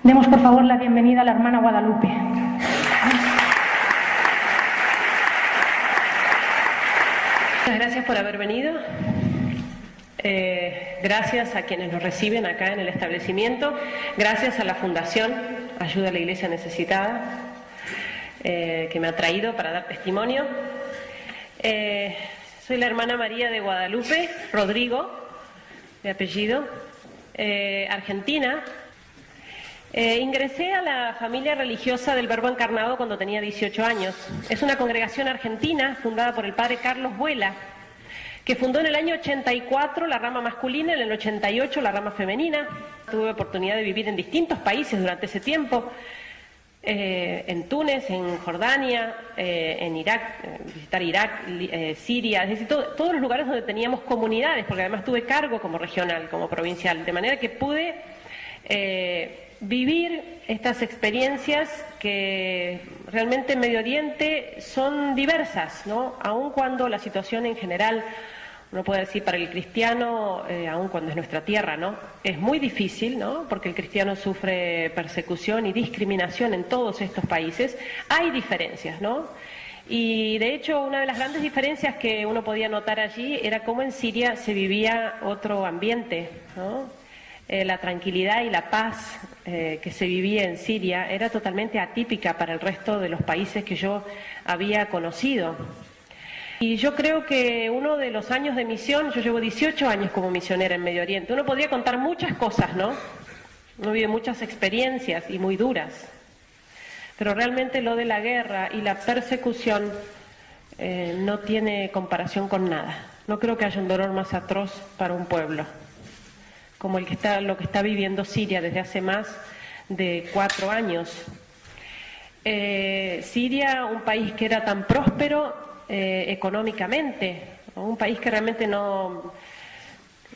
Demos por favor la bienvenida a la hermana Guadalupe. Muchas gracias por haber venido. Gracias a quienes nos reciben acá en el establecimiento. Gracias a la Fundación Ayuda a la Iglesia Necesitada, que me ha traído para dar testimonio. Soy la hermana María de Guadalupe Rodrigo, de apellido, argentina. Ingresé a la familia religiosa del Verbo Encarnado cuando tenía 18 años. Es una congregación argentina fundada por el padre Carlos Vuela, que fundó en el año 84 la rama masculina, en el 88 la rama femenina. Tuve oportunidad de vivir en distintos países durante ese tiempo, en Túnez, en Jordania, en Irak, visitar Irak, Siria, es decir, todos los lugares donde teníamos comunidades, porque además tuve cargo como regional, como provincial, de manera que pude vivir estas experiencias que realmente en Medio Oriente son diversas, ¿no? Aun cuando la situación en general, uno puede decir para el cristiano, aun cuando es nuestra tierra, ¿no?, es muy difícil, ¿no?, porque el cristiano sufre persecución y discriminación en todos estos países. Hay diferencias, ¿no? Y de hecho una de las grandes diferencias que uno podía notar allí era cómo en Siria se vivía otro ambiente, ¿no? La tranquilidad y la paz que se vivía en Siria era totalmente atípica para el resto de los países que yo había conocido. Y yo creo que uno de los años de misión, yo llevo 18 años como misionera en Medio Oriente, uno podría contar muchas cosas, ¿no? Uno vive muchas experiencias y muy duras, pero realmente lo de la guerra y la persecución no tiene comparación con nada. No creo que haya un dolor más atroz para un pueblo como lo que está viviendo Siria desde hace más de 4 años. Siria, un país que era tan próspero económicamente, un país que realmente no...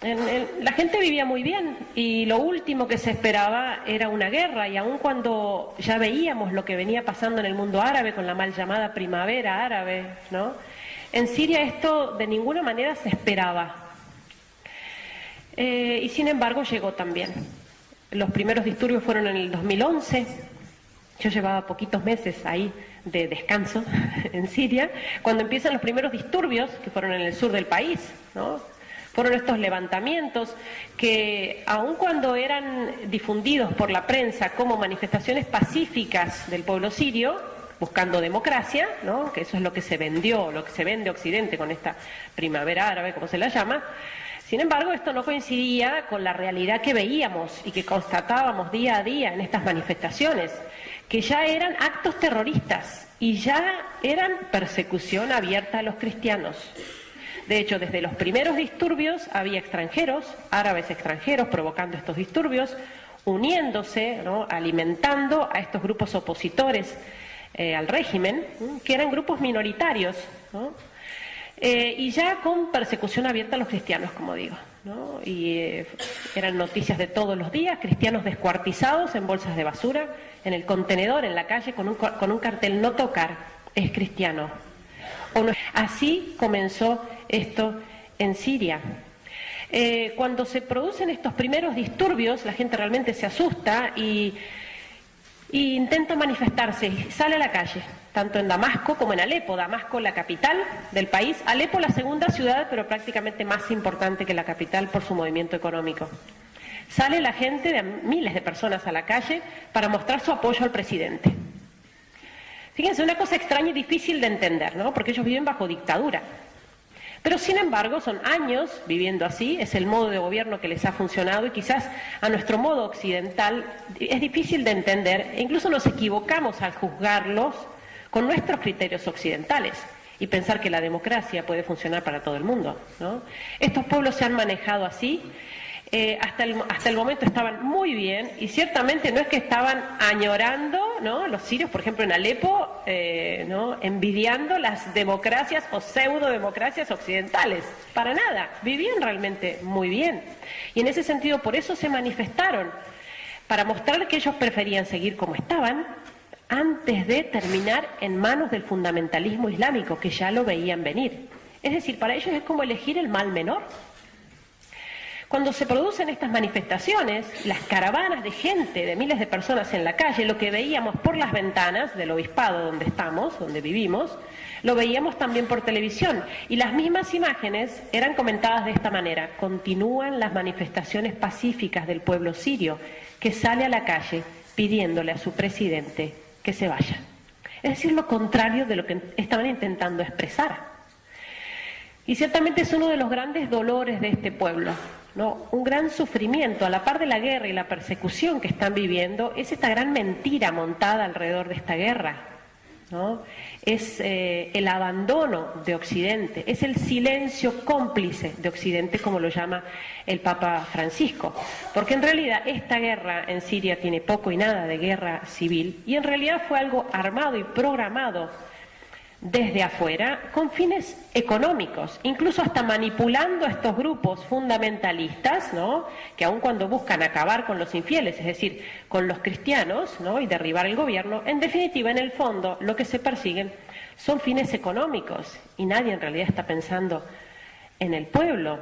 la gente vivía muy bien y lo último que se esperaba era una guerra, y aun cuando ya veíamos lo que venía pasando en el mundo árabe con la mal llamada primavera árabe, ¿no?, en Siria esto de ninguna manera se esperaba. Y sin embargo llegó también. Los primeros disturbios fueron en el 2011. Yo llevaba poquitos meses ahí de descanso en Siria, cuando empiezan los primeros disturbios, que fueron en el sur del país, ¿no? Fueron estos levantamientos que, aun cuando eran difundidos por la prensa como manifestaciones pacíficas del pueblo sirio, buscando democracia, ¿no?, que eso es lo que se vendió, lo que se vende Occidente con esta primavera árabe, como se la llama. Sin embargo, esto no coincidía con la realidad que veíamos y que constatábamos día a día en estas manifestaciones, que ya eran actos terroristas y ya eran persecución abierta a los cristianos. De hecho, desde los primeros disturbios había extranjeros, árabes extranjeros, provocando estos disturbios, uniéndose, ¿no?, alimentando a estos grupos opositores al régimen, que eran grupos minoritarios, ¿no?, y ya con persecución abierta a los cristianos, como digo, ¿no? Y eran noticias de todos los días, cristianos descuartizados en bolsas de basura, en el contenedor, en la calle, con un cartel: no tocar, es cristiano. Así comenzó esto en Siria. Cuando se producen estos primeros disturbios, la gente realmente se asusta y intenta manifestarse, sale a la calle, tanto en Damasco como en Alepo. Damasco, la capital del país; Alepo, la segunda ciudad, pero prácticamente más importante que la capital por su movimiento económico. Sale la gente, de miles de personas a la calle, para mostrar su apoyo al presidente. Fíjense, una cosa extraña y difícil de entender, ¿no?, porque ellos viven bajo dictadura. Pero sin embargo son años viviendo así, es el modo de gobierno que les ha funcionado, y quizás a nuestro modo occidental es difícil de entender, e incluso nos equivocamos al juzgarlos con nuestros criterios occidentales y pensar que la democracia puede funcionar para todo el mundo, ¿no? Estos pueblos se han manejado así, hasta el momento estaban muy bien, y ciertamente no es que estaban añorando, ¿no?, los sirios, por ejemplo en Alepo, ¿no?, envidiando las democracias o pseudo-democracias occidentales, para nada, vivían realmente muy bien. Y en ese sentido, por eso se manifestaron, para mostrar que ellos preferían seguir como estaban antes de terminar en manos del fundamentalismo islámico, que ya lo veían venir. Es decir, para ellos es como elegir el mal menor. Cuando se producen estas manifestaciones, las caravanas de gente, de miles de personas en la calle, lo que veíamos por las ventanas del obispado donde estamos, donde vivimos, lo veíamos también por televisión. Y las mismas imágenes eran comentadas de esta manera: continúan las manifestaciones pacíficas del pueblo sirio, que sale a la calle pidiéndole a su presidente que se vaya. Es decir, lo contrario de lo que estaban intentando expresar. Y ciertamente es uno de los grandes dolores de este pueblo, ¿no? Un gran sufrimiento, a la par de la guerra y la persecución que están viviendo, es esta gran mentira montada alrededor de esta guerra, ¿no? Es el abandono de Occidente, es el silencio cómplice de Occidente, como lo llama el Papa Francisco, porque en realidad esta guerra en Siria tiene poco y nada de guerra civil, y en realidad fue algo armado y programado desde afuera con fines económicos, incluso hasta manipulando a estos grupos fundamentalistas, ¿no? Que aun cuando buscan acabar con los infieles, es decir, con los cristianos, ¿no? Y derribar el gobierno, en definitiva, en el fondo, lo que se persiguen son fines económicos y nadie en realidad está pensando en el pueblo.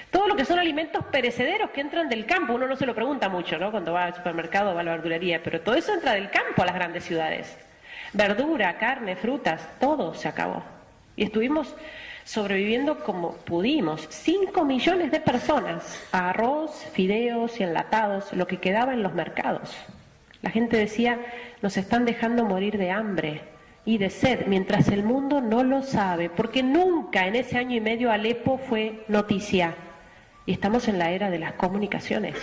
Todo lo que son alimentos perecederos que entran del campo, uno no se lo pregunta mucho, ¿no? Cuando va al supermercado o va a la verdulería, pero todo eso entra del campo a las grandes ciudades. Verdura, carne, frutas, todo se acabó. Y estuvimos sobreviviendo como pudimos. 5 millones de personas a arroz, fideos y enlatados, lo que quedaba en los mercados. La gente decía, nos están dejando morir de hambre y de sed, mientras el mundo no lo sabe, porque nunca en ese año y medio Alepo fue noticia. Y estamos en la era de las comunicaciones.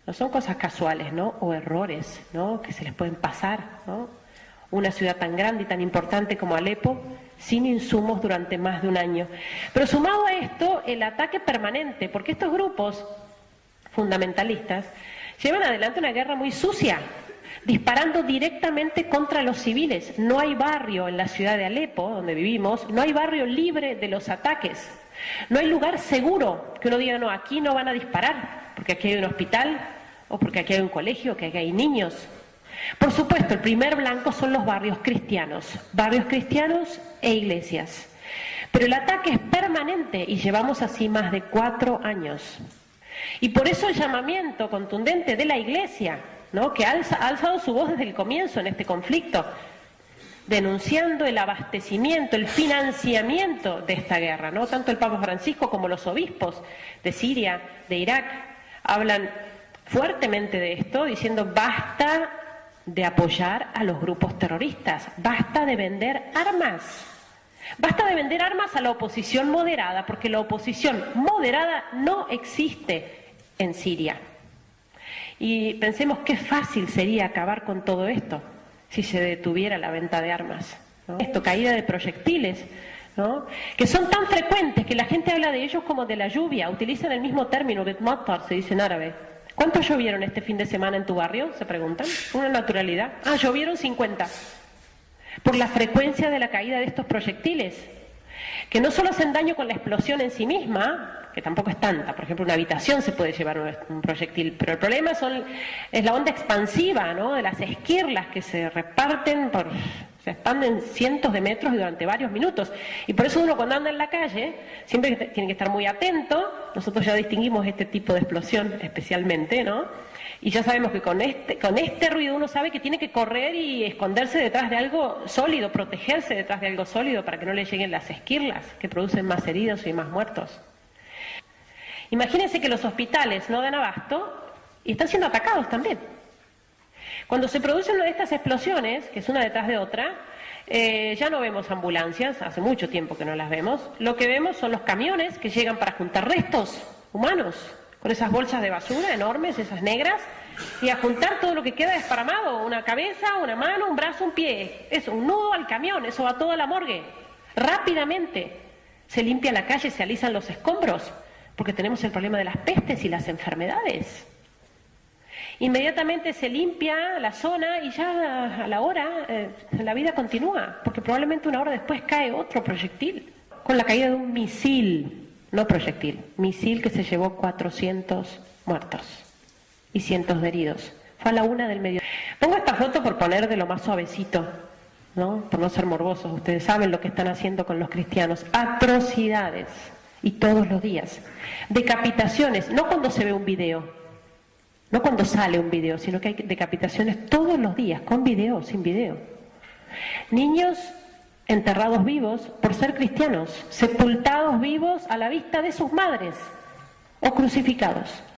No son cosas casuales, ¿no? O errores, ¿no? Que se les pueden pasar, ¿no? Una ciudad tan grande y tan importante como Alepo, sin insumos durante más de un año. Pero sumado a esto, el ataque permanente, porque estos grupos fundamentalistas llevan adelante una guerra muy sucia, disparando directamente contra los civiles. No hay barrio en la ciudad de Alepo, donde vivimos, no hay barrio libre de los ataques. No hay lugar seguro que uno diga, no, aquí no van a disparar, porque aquí hay un hospital, o porque aquí hay un colegio, que aquí hay niños. Por supuesto, el primer blanco son los barrios cristianos e iglesias. Pero el ataque es permanente y llevamos así más de 4 años. Y por eso el llamamiento contundente de la Iglesia, ¿no? Que ha alzado su voz desde el comienzo en este conflicto, denunciando el abastecimiento, el financiamiento de esta guerra, ¿no? Tanto el Papa Francisco como los obispos de Siria, de Irak, hablan fuertemente de esto, diciendo basta de apoyar a los grupos terroristas, basta de vender armas, basta de vender armas a la oposición moderada, porque la oposición moderada no existe en Siria. Y pensemos qué fácil sería acabar con todo esto si se detuviera la venta de armas, ¿no? Esto, caída de proyectiles, ¿no? Que son tan frecuentes que la gente habla de ellos como de la lluvia, utilizan el mismo término, betmatar, se dice en árabe. ¿Cuántos llovieron este fin de semana en tu barrio? Se preguntan. Una naturalidad. Ah, llovieron 50. Por la frecuencia de la caída de estos proyectiles, que no solo hacen daño con la explosión en sí misma, que tampoco es tanta, por ejemplo, una habitación se puede llevar un proyectil, pero el problema es la onda expansiva, ¿no? De las esquirlas que se reparten se expanden cientos de metros y durante varios minutos. Y por eso uno cuando anda en la calle siempre tiene que estar muy atento. Nosotros ya distinguimos este tipo de explosión especialmente, ¿no? Y ya sabemos que con este ruido uno sabe que tiene que correr y esconderse detrás de algo sólido, protegerse detrás de algo sólido para que no le lleguen las esquirlas que producen más heridos y más muertos. Imagínense que los hospitales no dan abasto y están siendo atacados también. Cuando se produce una de estas explosiones, que es una detrás de otra, ya no vemos ambulancias, hace mucho tiempo que no las vemos. Lo que vemos son los camiones que llegan para juntar restos humanos, con esas bolsas de basura enormes, esas negras, y a juntar todo lo que queda desparramado, una cabeza, una mano, un brazo, un pie. Eso, un nudo al camión, eso va todo a la morgue. Rápidamente se limpia la calle, se alisan los escombros, porque tenemos el problema de las pestes y las enfermedades. Inmediatamente se limpia la zona y ya a la hora la vida continúa, porque probablemente una hora después cae otro proyectil, con la caída de un misil, no proyectil, misil que se llevó 400 muertos y cientos de heridos. Fue a la 1 del mediodía. Pongo esta foto por poner de lo más suavecito, ¿no? Por no ser morbosos. Ustedes saben lo que están haciendo con los cristianos. Atrocidades. y todos los días. Decapitaciones, no cuando se ve un video, no cuando sale un video, sino que hay decapitaciones todos los días, con video, sin video. Niños enterrados vivos por ser cristianos, sepultados vivos a la vista de sus madres o crucificados.